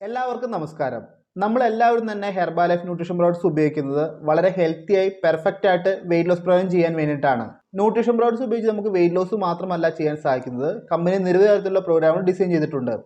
എല്ലാവർക്കും നമസ്കാരം. നമ്മളെല്ലാവരും തന്നെ ഹെർബാലൈഫ് ന്യൂട്രീഷൻ പ്രോഡക്ട്സ് ഉപയോഗിക്കുന്നത് വളരെ ഹെൽത്തിയായി പെർഫെക്റ്റ് ആയിട്ട് വെയിറ്റ് ലോസ് പ്രോഗ്രാം ചെയ്യാൻ വേണ്ടിയിട്ടാണ്. ന്യൂട്രീഷൻ പ്രോഡക്ട്സ് ഉപയോഗിച്ച് നമുക്ക് വെയിറ്റ് ലോസ് മാത്രമല്ല ചെയ്യാൻ സാധിക്കുന്നത്, കമ്പനി നിരവധി തരത്തിലുള്ള പ്രോഗ്രാമുകൾ ഡിസൈൻ ചെയ്തിട്ടുണ്ട്.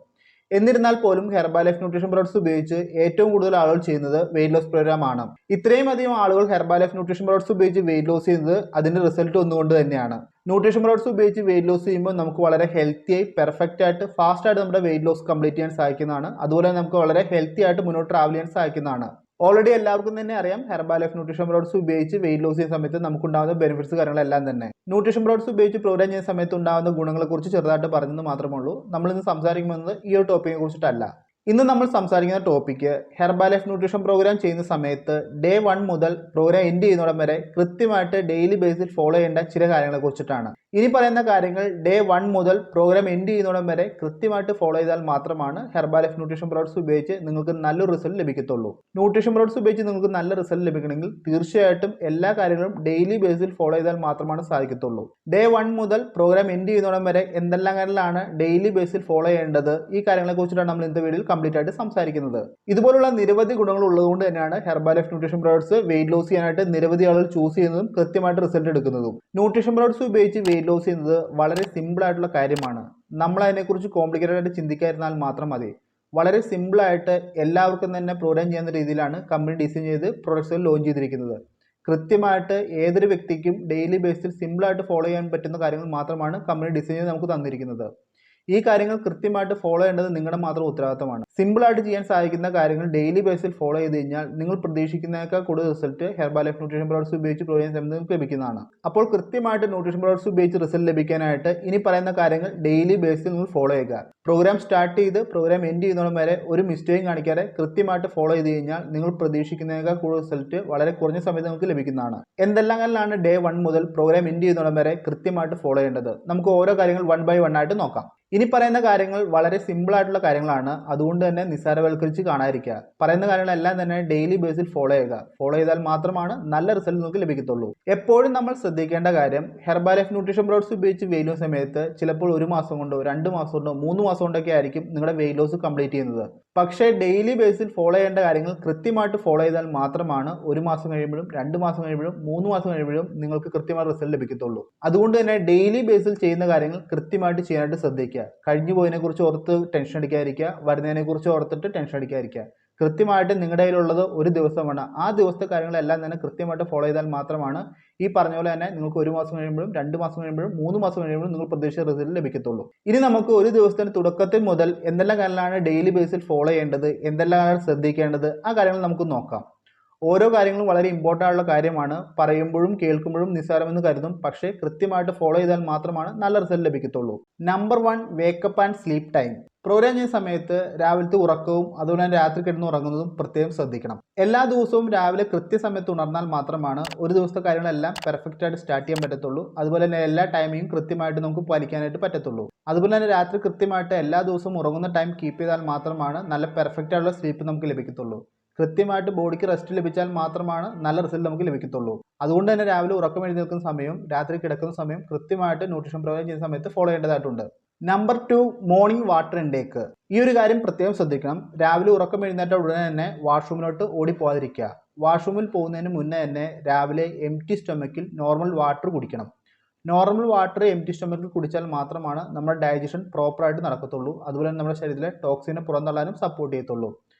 എന്നിരുന്നാൽ പോലും ഹെർബാലൈഫ് ന്യൂട്രീഷൻ പ്രോഡക്ട്സ് ഉപയോഗിച്ച് ഏറ്റവും കൂടുതൽ ആളുകൾ ചെയ്യുന്നത് വെയിറ്റ് ലോസ് പ്രോഗ്രാം ആണ്. ഇത്രയും അധികം ആളുകൾ ഹെർബാലൈഫ് ന്യൂട്രീഷൻ പ്രോഡക്ട്സ് ഉപയോഗിച്ച് വെയിറ്റ് ലോസ് ചെയ്യുന്നത് അതിന്റെ റിസൾട്ട് ഒന്നുകൊണ്ട് തന്നെയാണ്. ന്യൂട്രീഷൻ പ്രോഡക്ട്സ് ഉപയോഗിച്ച് വെയിറ്റ് ലോസ് ചെയ്യുമ്പോൾ നമുക്ക് വളരെ ഹെൽത്തിയായി പെർഫെക്റ്റ് ആയിട്ട് ഫാസ്റ്റ് ആയിട്ട് നമ്മുടെ വെയിറ്റ് ലോസ് കംപ്ലീറ്റ് ചെയ്യാൻ സാധിക്കുന്നതാണ്. അതുപോലെ നമുക്ക് വളരെ ഹെൽത്തി ആയിട്ട് മുന്നോട്ട് ട്രാവൽ ചെയ്യാൻ സാധിക്കുന്നതാണ്. ഓൾറെഡി എല്ലാവർക്കും തന്നെ അറിയാം, ഹെർബാലൈഫ് ന്യൂട്രീഷൻ പ്രോഡക്ട്സ് ഉപയോഗിച്ച് വെയിറ്റ് ലോസ് ചെയ്യുന്ന സമയത്ത് നമുക്കുണ്ടാകുന്ന ബെനിഫിറ്റ്സ് കാര്യങ്ങളെല്ലാം തന്നെ. ന്യൂട്രീഷൻ പ്രോഡക്ട്സ് ഉപയോഗിച്ച് പ്രോഗ്രാം ചെയ്യുന്ന സമയത്ത് ഉണ്ടാകുന്ന ഗുണങ്ങളെക്കുറിച്ച് ചെറുതായിട്ട് പറഞ്ഞെന്ന് മാത്രമേ ഉള്ളൂ. നമ്മളിന്ന് സംസാരിക്കുന്നത് ഈ ഒരു ടോപ്പിക്കിനെ കുറിച്ചിട്ടല്ല. ഇന്ന് നമ്മൾ സംസാരിക്കുന്ന ടോപ്പിക്ക് ഹെർബാലൈഫ് ന്യൂട്രീഷൻ പ്രോഗ്രാം ചെയ്യുന്ന സമയത്ത് ഡേ 1 മുതൽ പ്രോഗ്രാം എൻഡ് ചെയ്യുന്നിടം വരെ കൃത്യമായിട്ട് ഡെയിലി ബേസിൽ ഫോളോ ചെയ്യേണ്ട ചില കാര്യങ്ങളെ കുറിച്ചിട്ടാണ്. ഇനി പറയുന്ന കാര്യങ്ങൾ ഡേ 1 മുതൽ പ്രോഗ്രാം എൻഡ് ചെയ്യുന്നിടം വരെ കൃത്യമായിട്ട് ഫോളോ ചെയ്താൽ മാത്രമാണ് ഹെർബാലൈഫ് ന്യൂട്രീഷൻ പ്രോഡക്ട്സ് ഉപയോഗിച്ച് നിങ്ങൾക്ക് നല്ലൊരു റിസൾട്ട് ലഭിക്കത്തുള്ളൂ. ന്യൂട്രീഷൻ പ്രോഡക്ട്സ് ഉപയോഗിച്ച് നിങ്ങൾക്ക് നല്ല റിസൾട്ട് ലഭിക്കണമെങ്കിൽ തീർച്ചയായിട്ടും എല്ലാ കാര്യങ്ങളും ഡെയിലി ബേസിൽ ഫോളോ ചെയ്താൽ മാത്രമാണ് സാധിക്കത്തുള്ളൂ. ഡേ 1 മുതൽ പ്രോഗ്രാം എൻഡ് ചെയ്യുന്നിടം വരെ എന്തെല്ലാം കാര്യങ്ങളാണ് ഡെയിലി ബേസിൽ ഫോളോ ചെയ്യേണ്ടത്, ഈ കാര്യങ്ങളെ കുറിച്ചിട്ടാണ് നമ്മൾ ഇന്നത്തെ വീഡിയോയിൽ കംപ്ലീറ്റ് ആയിട്ട് സംസാരിക്കുന്നത്. ഇതുപോലുള്ള നിരവധി ഗുണങ്ങൾ ഉള്ളതുകൊണ്ട് തന്നെയാണ് Herbalife nutrition products weight loss ചെയ്യാനായിട്ട് നിരവധി ആളുകൾ ചൂസ് ചെയ്യുന്നതും കൃത്യമായിട്ട് റിസൾട്ട് എടുക്കുന്നതും. ന്യൂട്രീഷൻ പ്രോഡക്ട്സ് ഉപയോഗിച്ച് വെയിറ്റ് ലോസ് ചെയ്യുന്നത് വളരെ സിമ്പിൾ ആയിട്ടുള്ള കാര്യമാണ്. നമ്മൾ അതിനെക്കുറിച്ച് കോംപ്ലിക്കേറ്റഡ് ആയിട്ട് ചിന്തിക്കാതിരുന്നാൽ മാത്രം മതി. വളരെ സിമ്പിളായിട്ട് എല്ലാവർക്കും തന്നെ പ്രോഗ്രാം ചെയ്യുന്ന രീതിയിലാണ് കമ്പനി ഡിസൈൻ ചെയ്ത് പ്രോഡക്ട്സുകൾ ലോഞ്ച് ചെയ്തിരിക്കുന്നത്. കൃത്യമായിട്ട് ഏതൊരു വ്യക്തിക്കും ഡെയിലി ബേസിൽ സിമ്പിളായിട്ട് ഫോളോ ചെയ്യാൻ പറ്റുന്ന കാര്യങ്ങൾ മാത്രമാണ് കമ്പനി ഡിസൈൻ ചെയ്ത് നമുക്ക് തന്നിരിക്കുന്നത്. ഈ കാര്യങ്ങൾ കൃത്യമായിട്ട് ഫോളോ ചെയ്യേണ്ടത് നിങ്ങളുടെ മാത്രം ഉത്തരവാദിത്തമാണ്. സിമ്പിളായിട്ട് ചെയ്യാൻ സാധിക്കുന്ന കാര്യങ്ങൾ ഡെയിലി ബേസിൽ ഫോളോ ചെയ്ത് കഴിഞ്ഞാൽ നിങ്ങൾ പ്രതീക്ഷിക്കുന്നതിനേക്കാൾ കൂടുതൽ റിസൾട്ട് ഹെർബാലൈഫ് ന്യൂട്രീഷൻ പ്രോഡക്ട്സ് ഉപയോഗിച്ച് പ്രോഗ്രാം ചെയ്യുമ്പോൾ നിങ്ങൾക്ക് ലഭിക്കുന്നതാണ്. അപ്പോൾ കൃത്യമായിട്ട് ന്യൂട്രീഷൻ പ്രോഡക്ട്സ് ഉപയോഗിച്ച് റിസൾട്ട് ലഭിക്കാനായിട്ട് ഇനി പറയുന്ന കാര്യങ്ങൾ ഡെയിലി ബേസിൽ നിങ്ങൾ ഫോളോ ചെയ്യുക. പ്രോഗ്രാം സ്റ്റാർട്ട് ചെയ്ത് പ്രോഗ്രാം എൻഡ് ചെയ്യുന്നതിനും വരെ ഒരു മിസ്റ്റേക്കും കാണിക്കാതെ കൃത്യമായിട്ട് ഫോളോ ചെയ്ത് കഴിഞ്ഞാൽ നിങ്ങൾ പ്രതീക്ഷിക്കുന്നതിനേക്കാൾ കൂടുതൽ റിസൾട്ട് വളരെ കുറഞ്ഞ സമയത്ത് നിങ്ങൾക്ക് ലഭിക്കുന്നതാണ്. എന്തെല്ലാം കാര്യങ്ങളാണ് ഡേ 1 മുതൽ പ്രോഗ്രാം എൻഡ് ചെയ്യുന്നതിനും വരെ കൃത്യമായിട്ട് ഫോളോ ചെയ്യേണ്ടത്, നമുക്ക് ഓരോ കാര്യങ്ങൾ 1 by 1 ആയിട്ട് നോക്കാം. ഇനി പറയുന്ന കാര്യങ്ങൾ വളരെ സിമ്പിൾ ആയിട്ടുള്ള കാര്യങ്ങളാണ്, അതുകൊണ്ട് തന്നെ നിസ്സാരവൽക്കരിച്ച് കാണാതിരിക്കുക. പറയുന്ന കാര്യങ്ങളെല്ലാം തന്നെ ഡെയിലി ബേസിൽ ഫോളോ ചെയ്യുക. ഫോളോ ചെയ്താൽ മാത്രമാണ് നല്ല റിസൾട്ട് നിങ്ങൾക്ക് ലഭിക്കത്തുള്ളൂ. എപ്പോഴും നമ്മൾ ശ്രദ്ധിക്കേണ്ട കാര്യം, ഹെർബാലൈഫ് ന്യൂട്രീഷൻ പ്രോഡക്ട്സ് ഉപയോഗിച്ച് വെയിറ്റ് ലോസ് സമയത്ത് ചിലപ്പോൾ 1 മാസം കൊണ്ടോ 2 മാസം കൊണ്ടോ 3 മാസം കൊണ്ടൊക്കെ ആയിരിക്കും നിങ്ങളുടെ വെയിറ്റ് ലോസ് കംപ്ലീറ്റ് ചെയ്യുന്നത്. പക്ഷേ ഡെയിലി ബേസിൽ ഫോളോ ചെയ്യേണ്ട കാര്യങ്ങൾ കൃത്യമായിട്ട് ഫോളോ ചെയ്താൽ മാത്രമാണ് 1 മാസം കഴിയുമ്പോഴും 2 മാസം കഴിയുമ്പോഴും 3 മാസം കഴിയുമ്പോഴും നിങ്ങൾക്ക് കൃത്യമായ റിസൾട്ട് ലഭിക്കത്തുള്ളൂ. അതുകൊണ്ട് തന്നെ ഡെയിലി ബേസിൽ ചെയ്യുന്ന കാര്യങ്ങൾ കൃത്യമായിട്ട് ചെയ്യാനായിട്ട് ശ്രദ്ധിക്കുക. കഴിഞ്ഞു പോയതിനെ കുറിച്ച് ഓർത്ത് ടെൻഷൻ അടിക്കാതിരിക്കുക, വരുന്നതിനെ കുറിച്ച് ഓർത്തിട്ട് ടെൻഷൻ അടിക്കാതിരിക്കുക. കൃത്യമായിട്ട് നിങ്ങളുടെ കയ്യിലുള്ളത് ഒരു ദിവസമാണ്. ആ ദിവസത്തെ കാര്യങ്ങളെല്ലാം തന്നെ കൃത്യമായിട്ട് ഫോളോ ചെയ്താൽ മാത്രമാണ് ഈ പറഞ്ഞ പോലെ തന്നെ നിങ്ങൾക്ക് 1 മാസം കഴിയുമ്പോഴും 2 മാസം കഴിയുമ്പോഴും 3 മാസം കഴിയുമ്പോഴും നിങ്ങൾ പ്രതീക്ഷിച്ച റിസൾട്ട് ലഭിക്കത്തുള്ളൂ. ഇനി നമുക്ക് ഒരു ദിവസത്തിന് തുടക്കത്തിൽ മുതൽ എന്തെല്ലാം കാര്യങ്ങളാണ് ഡെയിലി ബേസിൽ ഫോളോ ചെയ്യേണ്ടത്, എന്തെല്ലാം ശ്രദ്ധിക്കേണ്ടത്, ആ കാര്യങ്ങൾ നമുക്ക് നോക്കാം. ഓരോ കാര്യങ്ങളും വളരെ ഇമ്പോർട്ടൻ്റ് ആയിട്ടുള്ള കാര്യമാണ്. പറയുമ്പോഴും കേൾക്കുമ്പോഴും നിസ്സാരമെന്ന് കരുതും, പക്ഷേ കൃത്യമായിട്ട് ഫോളോ ചെയ്താൽ മാത്രമാണ് നല്ല റിസൾട്ട് ലഭിക്കത്തുള്ളൂ. Number 1, wake up and sleep time. Program ചെയ്യുന്ന സമയത്ത് രാവിലത്തെ ഉറക്കവും അതുപോലെ തന്നെ രാത്രി കിടന്ന് ഉറങ്ങുന്നതും പ്രത്യേകം ശ്രദ്ധിക്കണം. എല്ലാ ദിവസവും രാവിലെ കൃത്യസമയത്ത് ഉണർന്നാൽ മാത്രമാണ് ഒരു ദിവസത്തെ കാര്യങ്ങളെല്ലാം പെർഫെക്റ്റ് ആയിട്ട് സ്റ്റാർട്ട് ചെയ്യാൻ പറ്റത്തുള്ളൂ. അതുപോലെ തന്നെ എല്ലാ ടൈമിങ്ങും കൃത്യമായിട്ട് നമുക്ക് പാലിക്കാനായിട്ട് പറ്റത്തുള്ളൂ. അതുപോലെ തന്നെ രാത്രി കൃത്യമായിട്ട് എല്ലാ ദിവസവും ഉറങ്ങുന്ന ടൈം കീപ്പ് ചെയ്താൽ മാത്രമാണ് നല്ല പെർഫെക്റ്റ് ആയിട്ടുള്ള സ്ലീപ്പ് നമുക്ക് ലഭിക്കത്തുള്ളൂ. കൃത്യമായിട്ട് ബോഡിക്ക് റെസ്റ്റ് ലഭിച്ചാൽ മാത്രമാണ് നല്ല റിസൾട്ട് നമുക്ക് ലഭിക്കത്തുള്ളൂ. അതുകൊണ്ട് തന്നെ രാവിലെ ഉറക്കം എഴുന്നേൽക്കുന്ന സമയവും രാത്രി കിടക്കുന്ന സമയം കൃത്യമായിട്ട് ന്യൂട്രീഷൻ പ്രോഗ്രാം ചെയ്യുന്ന സമയത്ത് ഫോളോ ചെയ്യേണ്ടതായിട്ടുണ്ട്. Number 2, morning water intake. ഈ ഒരു കാര്യം പ്രത്യേകം ശ്രദ്ധിക്കണം. രാവിലെ ഉറക്കം എഴുന്നേറ്റ ഉടനെ തന്നെ വാഷ്റൂമിലോട്ട് ഓടിപ്പോകാതിരിക്കുക. വാഷ്റൂമിൽ പോകുന്നതിന് മുന്നേ തന്നെ രാവിലെ എംപ്റ്റി സ്റ്റൊമക്കിൽ നോർമൽ വാട്ടർ കുടിക്കണം. നോർമൽ വാട്ടർ എംപ്റ്റി സ്റ്റൊമക്കിൽ കുടിച്ചാൽ മാത്രമാണ് നമ്മുടെ ഡൈജഷൻ പ്രോപ്പറായിട്ട് നടക്കത്തുള്ളൂ. അതുപോലെ തന്നെ നമ്മുടെ ശരീരത്തിലെ ടോക്സിനെ പുറന്തള്ളാനും സപ്പോർട്ട് ചെയ്യത്തുള്ളൂ.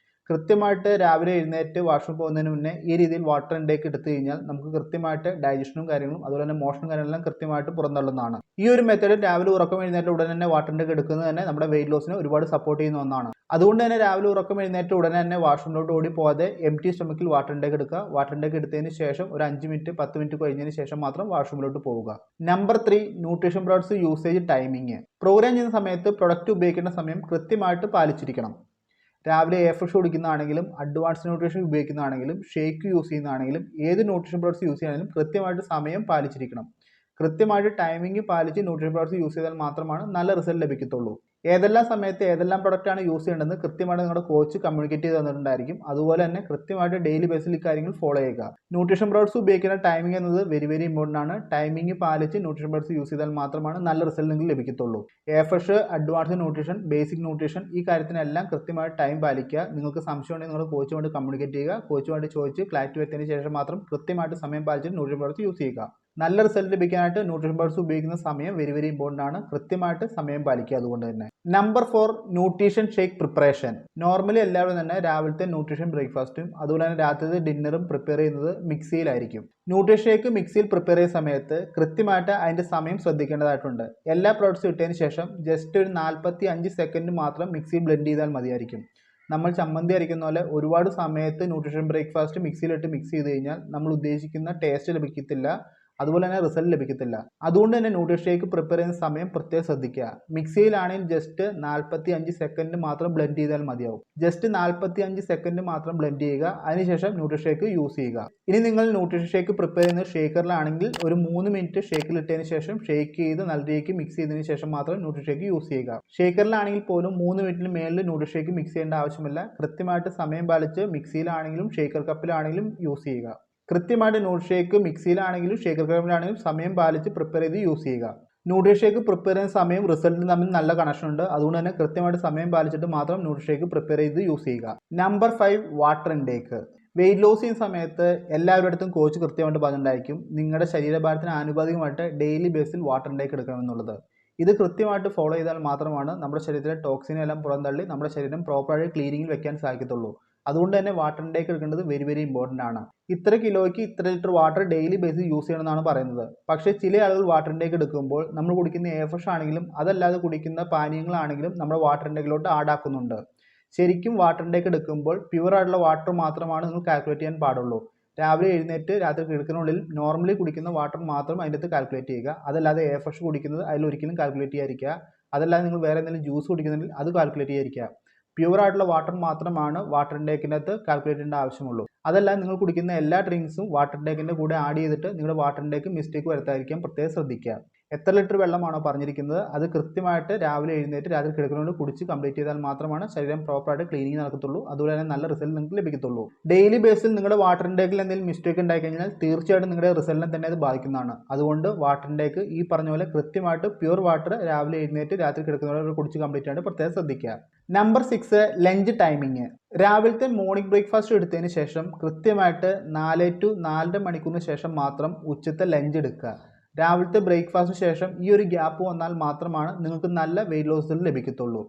കൃത്യമായിട്ട് രാവിലെ എഴുന്നേറ്റ് വാഷ്റൂം പോകുന്നതിന് മുന്നേ ഈ രീതിയിൽ വാട്ടർ ഇൻടേക്ക് എടുത്തു കഴിഞ്ഞാൽ നമുക്ക് കൃത്യമായിട്ട് ഡൈജഷനും കാര്യങ്ങളും അതുപോലെ തന്നെ മോഷനും കാര്യങ്ങളെല്ലാം കൃത്യമായിട്ട് പുറന്തള്ളുന്നതാണ്. ഈ ഒരു മെത്തേഡ് രാവിലെ ഉറക്കം എഴുന്നേറ്റ ഉടനെ തന്നെ വാട്ടർ ഇൻടേക്ക് എടുക്കുന്നത് തന്നെ നമ്മുടെ വെയിറ്റ് ലോസിനെ ഒരുപാട് സപ്പോർട്ട് ചെയ്യുന്ന ഒന്നാണ്. അതുകൊണ്ട് തന്നെ രാവിലെ ഉറക്കം എഴുന്നേറ്റ ഉടനെ തന്നെ വാഷ്റൂമിലോട്ട് ഓടി പോകാതെ എംപ്റ്റി സ്റ്റൊമക്കിൽ വാട്ടർ ഇൻടേക്ക് എടുക്കുക. വാട്ടർ ഇൻടേക്ക് എടുത്തതിന് ശേഷം ഒരു 5 മിനിറ്റ് 10 മിനിറ്റ് കഴിഞ്ഞതിന് ശേഷം മാത്രം വാഷ്റൂമിലോട്ട് പോവുക. Number 3, nutrition products usage timing. Program ചെയ്യുന്ന സമയത്ത് പ്രൊഡക്റ്റ് ഉപയോഗിക്കേണ്ട സമയം കൃത്യമായിട്ട് പാലിച്ചിരിക്കണം. രാവിലെ ഫ്രഷ് കുടിക്കുന്നതാണെങ്കിലും അഡ്വാൻസ് ന്യൂട്രീഷൻ ഉപയോഗിക്കുന്നതാണെങ്കിലും ഷേക്ക് യൂസ് ചെയ്യുന്നതാണെങ്കിലും ഏത് ന്യൂട്രീഷൻ പ്രോഡക്ട്സ് യൂസ് ചെയ്യാനും കൃത്യമായിട്ട് സമയം പാലിച്ചിരിക്കണം. കൃത്യമായിട്ട് ടൈമിംഗ് പാലിച്ച് ന്യൂട്രീഷൻ പ്രോഡക്ട്സ് യൂസ് ചെയ്താൽ മാത്രമാണ് നല്ല റിസൾട്ട് ലഭിക്കത്തുള്ളൂ. ഏതെല്ലാം സമയത്ത് ഏതെല്ലാം പ്രൊഡക്റ്റാണ് യൂസ് ചെയ്യേണ്ടതെന്ന് കൃത്യമായിട്ട് നിങ്ങളുടെ കോച്ച് കമ്മ്യൂണിക്കേറ്റ് ചെയ്ത് തന്നിട്ടുണ്ടായിരിക്കും. അതുപോലെ തന്നെ കൃത്യമായിട്ട് ഡെയിലി ബേസിൽ കാര്യങ്ങൾ ഫോളോ ചെയ്യുക. ന്യൂട്രീഷൻ പ്രോഡക്ട്സ് ഉപയോഗിക്കുന്ന ടൈമിംഗ് എന്നത് വെരി വെരി ഇമ്പോർട്ടൻ്റ് ആണ്. ടൈമിംഗ് പാലിച്ച് ന്യൂട്രീഷൻ പ്രോഡക്ട്സ് യൂസ് ചെയ്താൽ മാത്രമാണ് നല്ല റിസൾട്ട് നിങ്ങൾക്ക് ലഭിക്കത്തുള്ളൂ. Afresh, advance nutrition, basic nutrition ഈ കാര്യത്തിനെല്ലാം കൃത്യമായിട്ട് ടൈം പാലിക്കുക. നിങ്ങൾക്ക് സംശയം ഉണ്ടെങ്കിൽ നിങ്ങൾ കോച്ചുമായിട്ട് കമ്മ്യൂണിക്കേറ്റ് ചെയ്യുക. കോച്ചുമായിട്ട് ചോദിച്ച് ക്ലാരിറ്റി വരുത്തിയതിന് ശേഷം മാത്രം കൃത്യമായിട്ട് സമയം പാലിച്ച് ന്യൂട്രീഷൻ പ്രോഡക്ട്സ് യൂസ് ചെയ്യുക. നല്ല റിസൾട്ട് ലഭിക്കാനായിട്ട് ന്യൂട്രീഷൻ പ്രോഡക്ട്സ് ഉപയോഗിക്കുന്ന സമയം വെരി വെരി ഇമ്പോർട്ടൻ്റ് ആണ്. കൃത്യമായിട്ട് സമയം പാലിക്കുക. അതുകൊണ്ട് തന്നെ number 4 nutrition shake preparation. Normally എല്ലാവരും തന്നെ രാവിലത്തെ ന്യൂട്രീഷൻ ബ്രേക്ക്ഫാസ്റ്റും അതുപോലെ തന്നെ രാത്രിത്തെ ഡിന്നറും പ്രിപ്പയർ ചെയ്യുന്നത് മിക്സിയിലായിരിക്കും. ന്യൂട്രീഷൻ ഷേക്ക് മിക്സിയിൽ പ്രിപ്പയർ ചെയ്യുന്ന സമയത്ത് കൃത്യമായിട്ട് അതിൻ്റെ സമയം ശ്രദ്ധിക്കേണ്ടതായിട്ടുണ്ട്. എല്ലാ പ്രോഡക്ട്സും ഇട്ടതിന് ശേഷം ജസ്റ്റ് ഒരു 45 സെക്കൻഡ് മാത്രം മിക്സി ബ്ലെൻഡ് ചെയ്താൽ മതിയായിരിക്കും. നമ്മൾ ചമ്മന്തി അരിക്കുന്ന പോലെ ഒരുപാട് സമയത്ത് ന്യൂട്രീഷൻ ബ്രേക്ക്ഫാസ്റ്റ് മിക്സിയിലിട്ട് മിക്സ് ചെയ്ത് കഴിഞ്ഞാൽ നമ്മൾ ഉദ്ദേശിക്കുന്ന ടേസ്റ്റ് ലഭിക്കത്തില്ല, അതുപോലെ തന്നെ റിസൾട്ട് ലഭിക്കത്തില്ല. അതുകൊണ്ട് തന്നെ ന്യൂട്രീഷൻ ഷേക്ക് പ്രിപ്പയർ ചെയ്യുന്ന സമയം പ്രത്യേകം ശ്രദ്ധിക്കുക. മിക്സിയിലാണെങ്കിൽ ജസ്റ്റ് 45 സെക്കൻഡ് മാത്രം ബ്ലെൻഡ് ചെയ്താൽ മതിയാവും. ജസ്റ്റ് 45 സെക്കൻഡ് മാത്രം ബ്ലെൻഡ് ചെയ്യുക. അതിനുശേഷം ന്യൂട്രീഷൻ ഷേക്ക് യൂസ് ചെയ്യുക. ഇനി നിങ്ങൾ ന്യൂട്രീഷൻ ഷേക്ക് പ്രിപ്പയർ ചെയ്യുന്ന ഷേക്കറിലാണെങ്കിൽ ഒരു 3 മിനിറ്റ് ഷേക്കിലിട്ടതിന് ശേഷം ഷേക്ക് ചെയ്ത് നല്ല രീതിക്ക് മിക്സ് ചെയ്തതിന് ശേഷം മാത്രം ന്യൂട്രീഷൻ ഷേക്ക് യൂസ് ചെയ്യുക. ഷേക്കറിലാണെങ്കിൽ പോലും 3 മിനിറ്റിന് മേളിൽ ന്യൂട്രീഷൻ ഷേക്ക് മിക്സ് ചെയ്യേണ്ട ആവശ്യമില്ല. കൃത്യമായിട്ട് സമയം പാലിച്ച് മിക്സിയിലാണെങ്കിലും ഷേക്കർ കപ്പിലാണെങ്കിലും യൂസ് ചെയ്യുക. കൃത്യമായിട്ട് ന്യൂട്രീഷൻ ഷേക്ക് മിക്സിയിലാണെങ്കിലും ഷേക്കർ കപ്പിലാണെങ്കിലും സമയം പാലിച്ച് പ്രിപ്പയർ ചെയ്ത് യൂസ് ചെയ്യുക. ന്യൂട്രീഷൻ ഷേക്ക് പ്രിപ്പയർ ചെയ്യുന്ന സമയം റിസൾട്ടിന് തമ്മിൽ നല്ല കണക്ഷൻ ഉണ്ട്. അതുകൊണ്ട് തന്നെ കൃത്യമായിട്ട് സമയം പാലിച്ചിട്ട് മാത്രം ന്യൂട്രീഷൻ ഷേക്ക് പ്രിപ്പയർ ചെയ്ത് യൂസ് ചെയ്യുക. Number 5 water intake. Weight loss ചെയ്യുന്ന സമയത്ത് എല്ലാവരുടെ അടുത്തും കോച്ച് കൃത്യമായിട്ട് പറഞ്ഞിട്ടുണ്ടായിരിക്കും നിങ്ങളുടെ ശരീരഭാരത്തിന് ആനുപാതികമായിട്ട് ഡെയിലി ബേസിൽ വാട്ടർ ഇൻടേക്ക് എടുക്കണമെന്നുള്ളത്. ഇത് കൃത്യമായിട്ട് ഫോളോ ചെയ്താൽ മാത്രമാണ് നമ്മുടെ ശരീരത്തിലെ ടോക്സിനെ എല്ലാം പുറന്തള്ളി നമ്മുടെ ശരീരം പ്രോപ്പറായിട്ട് ക്ലീനിങ്ങിൽ വെക്കാൻ സാധിക്കത്തുള്ളൂ. അതുകൊണ്ട് തന്നെ വാട്ടർ ഇൻടേക്ക് എടുക്കേണ്ടത് വെരി വെരി ഇമ്പോർട്ടൻ്റ് ആണ്. ഇത്ര കിലോയ്ക്ക് ഇത്ര ലിറ്റർ വാട്ടർ ഡെയിലി ബേസിൽ യൂസ് ചെയ്യണമെന്നാണ് പറയുന്നത്. പക്ഷേ ചില ആളുകൾ വാട്ടർ ഇൻടേക്ക് എടുക്കുമ്പോൾ നമ്മൾ കുടിക്കുന്ന എയർഫ്രഷ് ആണെങ്കിലും അതല്ലാതെ കുടിക്കുന്ന പാനീയങ്ങളാണെങ്കിലും നമ്മുടെ വാട്ടർ ഇൻടേക്കിലോട്ട് ആഡ് ആക്കുന്നുണ്ട്. ശരിക്കും വാട്ടർ ഇൻടേക്ക് എടുക്കുമ്പോൾ പ്യുവർ ആയിട്ടുള്ള വാട്ടർ മാത്രമാണ് നിങ്ങൾ കാൽക്കുലേറ്റ് ചെയ്യാൻ പാടുള്ളൂ. രാവിലെ എഴുന്നേറ്റ് രാത്രി കിടക്കുന്നുള്ളിൽ നോർമലി കുടിക്കുന്ന വാട്ടർ മാത്രം അതിൻ്റെ അകത്ത് കാൽക്കുലേറ്റ് ചെയ്യുക. അതല്ലാതെ എയർഫ്രഷ് കുടിക്കുന്നത് അതിൽ ഒരിക്കലും കാൽക്കുലേറ്റ് ചെയ്യാതിരിക്കുക. അതല്ലാതെ നിങ്ങൾ വേറെ എന്തെങ്കിലും ജ്യൂസ് കുടിക്കുന്നുണ്ടെങ്കിൽ അത് കാൽക്കുലേറ്റ് ചെയ്യാതിരിക്കുക. പ്യുവർ ആയിട്ടുള്ള വാട്ടർ മാത്രമാണ് വാട്ടർ ഇൻടേക്കിനകത്ത് കാൽക്കുലേറ്റ് ചെയ്യേണ്ട ആവശ്യമുള്ളൂ. അതല്ല നിങ്ങൾ കുടിക്കുന്ന എല്ലാ ഡ്രിങ്ക്സും വാട്ടർ ഇൻടേക്കിൻ്റെ കൂടെ ആഡ് ചെയ്തിട്ട് നിങ്ങളുടെ വാട്ടർ ഇൻടേക്ക് മിസ്റ്റേക്ക് വരുത്താതിരിക്കാൻ പ്രത്യേകം ശ്രദ്ധിക്കുക. എത്ര ലിറ്റർ വെള്ളമാണോ പറഞ്ഞിരിക്കുന്നത് അത് കൃത്യമായിട്ട് രാവിലെ എഴുന്നേറ്റ് രാത്രി കിടക്കുന്നതുകൊണ്ട് കുടിച്ച് കംപ്ലീറ്റ് ചെയ്താൽ മാത്രമാണ് ശരീരം പ്രോപ്പറായിട്ട് ക്ലീനിങ് നടക്കത്തുള്ളൂ. അതുപോലെ തന്നെ നല്ല റിസൾട്ട് നിങ്ങൾക്ക് ലഭിക്കത്തുള്ളൂ. ഡെയിലി ബേസിൽ നിങ്ങളുടെ വാട്ടർ ഇൻടേക്കിൽ എന്തെങ്കിലും മിസ്റ്റേക്ക് ഉണ്ടായി കഴിഞ്ഞാൽ തീർച്ചയായിട്ടും നിങ്ങളുടെ റിസൾട്ടിനെ തന്നെ അത് ബാധിക്കുന്നതാണ്. അതുകൊണ്ട് വാട്ടർ ഇൻടേക്ക് ഈ പറഞ്ഞ പോലെ കൃത്യമായിട്ട് പ്യുവർ വാട്ടർ രാവിലെ എഴുന്നേറ്റ് രാത്രി കിടക്കുന്നവരോട് കുടിച്ച് കംപ്ലീറ്റ് ആയിട്ട് പ്രത്യേകം ശ്രദ്ധിക്കുക. Number 6 lunch timing. രാവിലത്തെ മോർണിംഗ് ബ്രേക്ക്ഫാസ്റ്റ് എടുത്തതിന് ശേഷം കൃത്യമായിട്ട് 4 to 4.5 മണിക്കൂറിന് ശേഷം മാത്രം ഉച്ചത്തെ ലഞ്ച് എടുക്കുക. രാവിലത്തെ ബ്രേക്ക്ഫാസ്റ്റിന് ശേഷം ഈ ഒരു ഗ്യാപ്പ് വന്നാൽ മാത്രമാണ് നിങ്ങൾക്ക് നല്ല വെയിറ്റ് ലോസ് ലഭിക്കത്തുള്ളൂ.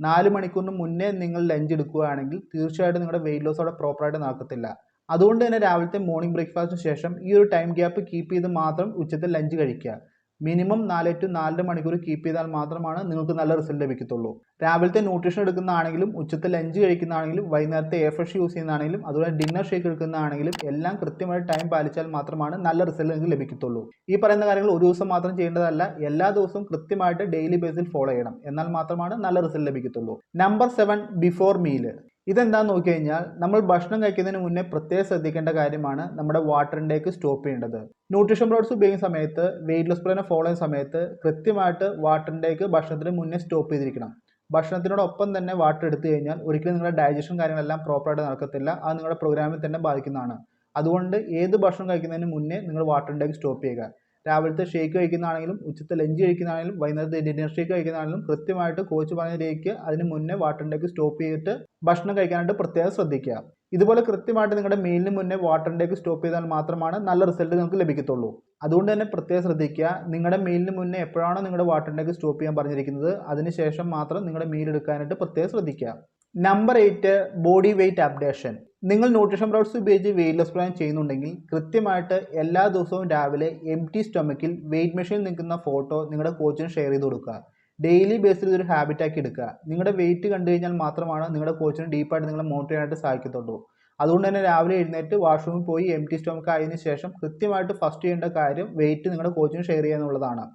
4 മണിക്കൂറിന് മുന്നേ നിങ്ങൾ ലഞ്ച് എടുക്കുകയാണെങ്കിൽ തീർച്ചയായിട്ടും നിങ്ങളുടെ വെയിറ്റ് ലോസ് അവിടെ പ്രോപ്പറായിട്ട് നടക്കത്തില്ല. അതുകൊണ്ട് തന്നെ രാവിലത്തെ മോർണിംഗ് ബ്രേക്ക്ഫാസ്റ്റിന് ശേഷം ഈ ഒരു ടൈം ഗ്യാപ്പ് കീപ്പ് ചെയ്ത് മാത്രം ഉച്ചത്തെ ലഞ്ച് കഴിക്കുക. മിനിമം 4 to 4.5 മണിക്കൂർ കീപ്പ് ചെയ്താൽ മാത്രമാണ് നിങ്ങൾക്ക് നല്ല റിസൾട്ട് ലഭിക്കത്തുള്ളൂ. രാവിലത്തെ ന്യൂട്രീഷൻ എടുക്കുന്നതാണെങ്കിലും ഉച്ചത്തെ ലഞ്ച് കഴിക്കുന്നതാണെങ്കിലും വൈകുന്നേരത്തെ എയർഫ്രഷ് യൂസ് ചെയ്യുന്നതാണെങ്കിലും അതുപോലെ ഡിന്നർ ഷേക്ക് എടുക്കുന്നതാണെങ്കിലും എല്ലാം കൃത്യമായി ടൈം പാലിച്ചാൽ മാത്രമാണ് നല്ല റിസൾട്ട് നിങ്ങൾക്ക് ലഭിക്കത്തുള്ളൂ. ഈ പറയുന്ന കാര്യങ്ങൾ ഒരു ദിവസം മാത്രം ചെയ്യേണ്ടതല്ല, എല്ലാ ദിവസവും കൃത്യമായിട്ട് ഡെയിലി ബേസിൽ ഫോളോ ചെയ്യണം. എന്നാൽ മാത്രമാണ് നല്ല റിസൾട്ട് ലഭിക്കത്തുള്ളൂ. Number 7 before meal. ഇതെന്താണെന്ന് നോക്കി കഴിഞ്ഞാൽ നമ്മൾ ഭക്ഷണം കഴിക്കുന്നതിന് മുന്നേ പ്രത്യേകം ശ്രദ്ധിക്കേണ്ട കാര്യമാണ് നമ്മുടെ വാട്ടർ ഇൻടേക്ക് സ്റ്റോപ്പ് ചെയ്യേണ്ടത്. ന്യൂട്രീഷൻ പ്രോഡക്ട്സ് ഉപയോഗിക്കുന്ന സമയത്ത് വെയിറ്റ് ലോസ് പ്ലാൻ ഫോളോ ചെയ്യുന്ന സമയത്ത് കൃത്യമായിട്ട് വാട്ടർ ഇൻടേക്ക് ഭക്ഷണത്തിന് മുന്നേ സ്റ്റോപ്പ് ചെയ്തിരിക്കണം. ഭക്ഷണത്തിനോടൊപ്പം തന്നെ വാട്ടർ എടുത്തു കഴിഞ്ഞാൽ ഒരിക്കലും നിങ്ങളുടെ ഡൈജഷൻ കാര്യങ്ങളെല്ലാം പ്രോപ്പറായിട്ട് നടക്കത്തില്ല. അത് നിങ്ങളുടെ പ്രോഗ്രാമിൽ തന്നെ ബാധിക്കുന്നതാണ്. അതുകൊണ്ട് ഏത് ഭക്ഷണം കഴിക്കുന്നതിന് മുന്നേ നിങ്ങൾ വാട്ടർ ഇൻടേക്ക് സ്റ്റോപ്പ് ചെയ്യുക. രാവിലത്തെ ഷേക്ക് കഴിക്കുന്നതാണെങ്കിലും ഉച്ചത്തെ ലഞ്ച് കഴിക്കുന്നതാണെങ്കിലും വൈകുന്നേരത്തെ ഡിന്നർ ഷേക്ക് കഴിക്കുന്നതാണെങ്കിലും കൃത്യമായിട്ട് കോച്ച് പറഞ്ഞ രീതിക്ക് അതിന് മുന്നേ വാട്ടർ ഇൻടേക്ക് സ്റ്റോപ്പ് ചെയ്തിട്ട് ഭക്ഷണം കഴിക്കാനായിട്ട് പ്രത്യേകം ശ്രദ്ധിക്കുക. ഇതുപോലെ കൃത്യമായിട്ട് നിങ്ങളുടെ മീലിന് മുന്നേ വാട്ടർ ഇൻടേക്ക് സ്റ്റോപ്പ് ചെയ്താൽ മാത്രമാണ് നല്ല റിസൾട്ട് നിങ്ങൾക്ക് ലഭിക്കത്തുള്ളൂ. അതുകൊണ്ട് തന്നെ പ്രത്യേകം ശ്രദ്ധിക്കുക. നിങ്ങളുടെ മീലിന് മുന്നേ എപ്പോഴാണോ നിങ്ങളുടെ വാട്ടർ ഇൻടേക്ക് സ്റ്റോപ്പ് ചെയ്യാൻ പറഞ്ഞിരിക്കുന്നത് അതിനുശേഷം മാത്രം നിങ്ങളുടെ മീൽ എടുക്കാനായിട്ട് പ്രത്യേകം ശ്രദ്ധിക്കുക. Number 8 body weight updation. നിങ്ങൾ ന്യൂട്രീഷൻ പ്രോഡക്ട്സ് ഉപയോഗിച്ച് വെയിറ്റ് ലോസ് പ്ലാൻ ചെയ്യുന്നുണ്ടെങ്കിൽ കൃത്യമായിട്ട് എല്ലാ ദിവസവും രാവിലെ എംപ്റ്റി സ്റ്റൊമക്കിൽ വെയിറ്റ് മെഷീനിൽ നിൽക്കുന്ന ഫോട്ടോ നിങ്ങളുടെ കോച്ചിന് ഷെയർ ചെയ്ത് കൊടുക്കുക. ഡെയിലി ബേസിൽ ഇതൊരു ഹാബിറ്റാക്കി എടുക്കുക. നിങ്ങളുടെ വെയിറ്റ് കണ്ടു കഴിഞ്ഞാൽ മാത്രമാണ് നിങ്ങളുടെ കോച്ചിന് ഡീപ്പായിട്ട് നിങ്ങളെ മോണിറ്റർ ചെയ്യാനായിട്ട് സാധിക്കത്തുള്ളൂ. അതുകൊണ്ട് തന്നെ രാവിലെ എഴുന്നേറ്റ് വാഷ്റൂമിൽ പോയി എംപ്റ്റി സ്റ്റൊമക്ക് ആയതിനു ശേഷം കൃത്യമായിട്ട് ഫസ്റ്റ് ചെയ്യേണ്ട കാര്യം വെയിറ്റ് നിങ്ങളുടെ കോച്ചിന് ഷെയർ ചെയ്യുക എന്നുള്ളതാണ്.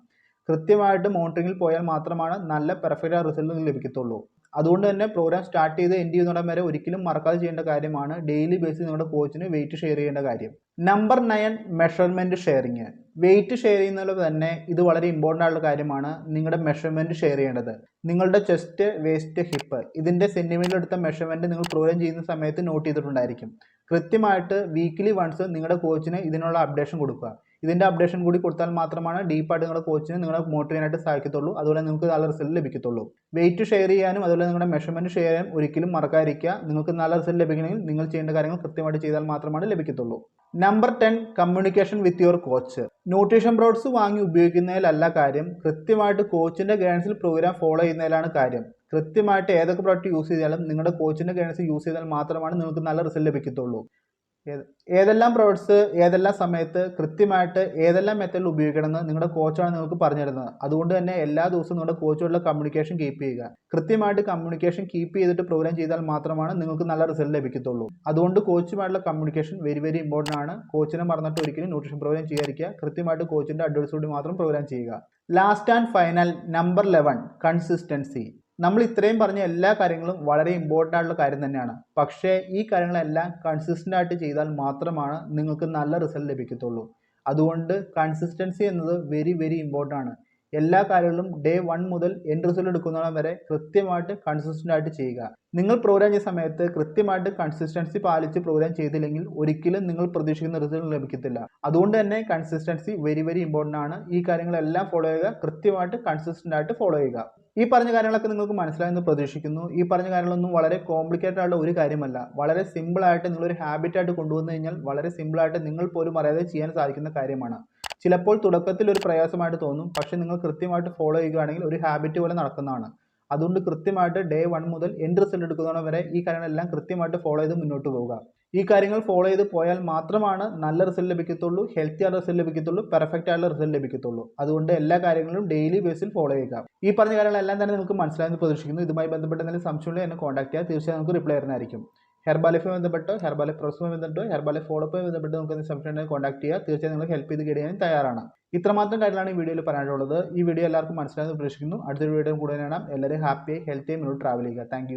കൃത്യമായിട്ട് മോണിറ്ററിങ്ങിൽ പോയാൽ മാത്രമാണ് നല്ല പെർഫെക്റ്റ് റിസൾട്ട് ലഭിക്കത്തുള്ളൂ. അതുകൊണ്ട് തന്നെ പ്രോഗ്രാം സ്റ്റാർട്ട് ചെയ്ത് എൻഡ് ചെയ്യുന്നിടം വരെ ഒരിക്കലും മറക്കാതെ ചെയ്യേണ്ട കാര്യമാണ് ഡെയിലി ബേസിൽ നിങ്ങളുടെ കോച്ചിന് വെയിറ്റ് ഷെയർ ചെയ്യേണ്ട കാര്യം. Number 9 measurement sharing. Weight share ചെയ്യുന്നതിൽ തന്നെ ഇത് വളരെ ഇമ്പോർട്ടൻ്റ് ആയിട്ടുള്ള കാര്യമാണ്. നിങ്ങളുടെ മെഷർമെൻറ്റ് ഷെയർ ചെയ്യേണ്ടത് നിങ്ങളുടെ ചെസ്റ്റ്, വേസ്റ്റ്, ഹിപ്പ് ഇതിൻ്റെ സെൻറ്റിമീറ്റർ എടുത്ത മെഷർമെൻറ്റ് നിങ്ങൾ പ്രോഗ്രാം ചെയ്യുന്ന സമയത്ത് നോട്ട് ചെയ്തിട്ടുണ്ടായിരിക്കും. കൃത്യമായിട്ട് വീക്കിലി വൺസ് നിങ്ങളുടെ കോച്ചിന് ഇതിനുള്ള അപ്ഡേഷൻ കൊടുക്കുക. ഇതിൻ്റെ അപ്ഡേഷൻ കൂടി കൊടുത്താൽ മാത്രമാണ് ഡീപ്പായിട്ട് നിങ്ങളുടെ കോച്ചിന് നിങ്ങളെ മോട്ടിവേറ്റ് ചെയ്യാനായിട്ട് സാധിക്കത്തുള്ളൂ. അതുപോലെ നിങ്ങൾക്ക് നല്ല റിസൾട്ട് ലഭിക്കത്തുള്ളൂ. വെയിറ്റ് ഷെയർ ചെയ്യാനും അതുപോലെ നിങ്ങളുടെ മെഷർമെൻറ്റ് ഷെയർ ചെയ്യാനും ഒരിക്കലും മറക്കാതിരിക്കുക. നിങ്ങൾക്ക് നല്ല റിസൾട്ട് ലഭിക്കണമെങ്കിൽ നിങ്ങൾ ചെയ്യേണ്ട കാര്യങ്ങൾ കൃത്യമായിട്ട് ചെയ്താൽ മാത്രമാണ് ലഭിക്കത്തുള്ളൂ. Number 10 communication with your coach. Nutrition products വാങ്ങി ഉപയോഗിക്കുന്നതിലല്ല കാര്യം, കൃത്യമായിട്ട് കോച്ചിൻ്റെ ഗൈഡൻസിൽ പ്രോഗ്രാം ഫോളോ ചെയ്യുന്നതിലാണ് കാര്യം. കൃത്യമായിട്ട് ഏതൊക്കെ പ്രോഡക്റ്റ് യൂസ് ചെയ്താലും നിങ്ങളുടെ കോച്ചിൻ്റെ ഗൈഡൻസ് യൂസ് ചെയ്താൽ മാത്രമാണ് നിങ്ങൾക്ക് നല്ല റിസൾട്ട് ലഭിക്കത്തുള്ളൂ. ഏതെല്ലാം പ്രോഡക്ട്സ് ഏതെല്ലാം സമയത്ത് കൃത്യമായിട്ട് ഏതെല്ലാം മെത്തേഡിൽ ഉപയോഗിക്കണമെന്ന് നിങ്ങളുടെ കോച്ചാണ് നിങ്ങൾക്ക് പറഞ്ഞു തരുന്നത്. അതുകൊണ്ട് തന്നെ എല്ലാ ദിവസവും നിങ്ങളുടെ കോച്ചുമായിട്ടുള്ള കമ്മ്യൂണിക്കേഷൻ കീപ്പ് ചെയ്യുക. കൃത്യമായിട്ട് കമ്മ്യൂണിക്കേഷൻ കീപ്പ് ചെയ്തിട്ട് പ്രോഗ്രാം ചെയ്താൽ മാത്രമാണ് നിങ്ങൾക്ക് നല്ല റിസൾട്ട് ലഭിക്കത്തുള്ളൂ. അതുകൊണ്ട് കോച്ചുമായിട്ടുള്ള കമ്മ്യൂണിക്കേഷൻ വെരി വെരി ഇമ്പോർട്ടൻ്റ് ആണ്. കോച്ചിനെ മറന്നിട്ട് ഒരിക്കലും ന്യൂട്രീഷൻ പ്രോഗ്രാം ചെയ്യാതിരിക്കുക. കൃത്യമായിട്ട് കോച്ചിൻ്റെ അഡ്വൈസോട് മാത്രം പ്രോഗ്രാം ചെയ്യുക. Last and final number 11 consistency. നമ്മൾ ഇത്രയും പറഞ്ഞ എല്ലാ കാര്യങ്ങളും വളരെ ഇമ്പോർട്ടൻ്റ് ആയിട്ടുള്ള കാര്യം തന്നെയാണ്. പക്ഷേ ഈ കാര്യങ്ങളെല്ലാം കൺസിസ്റ്റൻ്റ് ആയിട്ട് ചെയ്താൽ മാത്രമാണ് നിങ്ങൾക്ക് നല്ല റിസൾട്ട് ലഭിക്കത്തുള്ളൂ. അതുകൊണ്ട് കൺസിസ്റ്റൻസി എന്നത് വെരി വെരി ഇമ്പോർട്ടൻ്റ് ആണ്. എല്ലാ കാര്യങ്ങളിലും ഡേ 1 മുതൽ എൻഡ് റിസൾട്ട് എടുക്കുന്നതിനും വരെ കൃത്യമായിട്ട് കൺസിസ്റ്റൻ്റ് ആയിട്ട് ചെയ്യുക. നിങ്ങൾ പ്രോഗ്രാം ചെയ്യുന്ന സമയത്ത് കൃത്യമായിട്ട് കൺസിസ്റ്റൻസി പാലിച്ച് പ്രോഗ്രാം ചെയ്തില്ലെങ്കിൽ ഒരിക്കലും നിങ്ങൾ പ്രതീക്ഷിക്കുന്ന റിസൾട്ട് ലഭിക്കത്തില്ല. അതുകൊണ്ട് തന്നെ കൺസിസ്റ്റൻസി വെരി വെരി ഇമ്പോർട്ടൻ്റ് ആണ്. ഈ കാര്യങ്ങളെല്ലാം ഫോളോ ചെയ്യുക. കൃത്യമായിട്ട് കൺസിസ്റ്റൻ്റ് ആയിട്ട് ഫോളോ ചെയ്യുക. ഈ പറഞ്ഞ കാര്യങ്ങളൊക്കെ നിങ്ങൾക്ക് മനസ്സിലായെന്ന് പ്രതീക്ഷിക്കുന്നു. ഈ പറഞ്ഞ കാര്യങ്ങളൊന്നും വളരെ കോംപ്ലിക്കേറ്റഡ് ആയിട്ടുള്ള ഒരു കാര്യമല്ല. വളരെ സിമ്പിളായിട്ട് നിങ്ങളൊരു ഹാബിറ്റായിട്ട് കൊണ്ടുവന്നു കഴിഞ്ഞാൽ വളരെ സിമ്പിളായിട്ട് നിങ്ങൾ പോലും അറിയാതെ ചെയ്യാൻ സാധിക്കുന്ന കാര്യമാണ്. ചിലപ്പോൾ തുടക്കത്തിൽ ഒരു പ്രയാസമായിട്ട് തോന്നും, പക്ഷേ നിങ്ങൾ കൃത്യമായിട്ട് ഫോളോ ചെയ്യുകയാണെങ്കിൽ ഒരു ഹാബിറ്റ് പോലെ നടക്കുന്നതാണ്. അതുകൊണ്ട് കൃത്യമായിട്ട് ഡേ 1 മുതൽ എൻഡ് റിസൾട്ട് എടുക്കുന്നതിന് വരെ ഈ കാര്യങ്ങളെല്ലാം കൃത്യമായിട്ട് ഫോളോ ചെയ്ത് മുന്നോട്ട് പോവുക. ഈ കാര്യങ്ങൾ ഫോളോ ചെയ്ത് പോയാൽ മാത്രമാണ് നല്ല റിസൾട്ട് ലഭിക്കത്തുള്ളൂ, ഹെൽത്തി ആയ റിസൾട്ട് ലഭിക്കത്തുള്ളൂ, പെർഫെക്റ്റ് ആയുള്ള റിസൾട്ട് ലഭിക്കത്തുള്ളൂ. അതുകൊണ്ട് എല്ലാ കാര്യങ്ങളും ഡെയിലി ബേസിൽ ഫോളോ ചെയ്യുക. ഈ പറഞ്ഞ കാര്യങ്ങളെല്ലാം തന്നെ നിങ്ങൾക്ക് മനസ്സിലായെന്ന് പ്രതീക്ഷിക്കുന്നു. ഇതുമായി ബന്ധപ്പെട്ട് എന്തെങ്കിലും സംശയമുണ്ടെങ്കിൽ എന്നെ കോൺടാക്ട് ചെയ്യുക. തീർച്ചയായും നമുക്ക് റിപ്ലൈ തരുന്നതായിരിക്കും. ഹെർബാലൈഫുമായി ബന്ധപ്പെട്ടോ ഹെർബാലൈഫ് പ്രോസസ്സുമായി ബന്ധപ്പെട്ടോ ഹെർബാലൈഫ് ഫോളോപ്പുമായി ബന്ധപ്പെട്ട് നമുക്ക് സംശയം കോൺടാക്ട് ചെയ്യുക. തീർച്ചയായും നിങ്ങൾ ഹെൽപ്പ് ചെയ്ത് ഗൈഡ് ചെയ്യാൻ തയ്യാറാണ്. ഇത്രമാത്രം കാര്യങ്ങളാണ് ഈ വീഡിയോയിൽ പറയാനുള്ളത്. ഈ വീഡിയോ എല്ലാവർക്കും മനസ്സിലായെന്ന് പ്രതീക്ഷിക്കുന്നു. അടുത്തൊരു വീഡിയോ കൂടെ കാണാം. എല്ലാവരും ഹാപ്പിയായി ഹെൽത്തിയായി മുന്നോട്ട് ട്രാവൽ ചെയ്യുക. താങ്ക്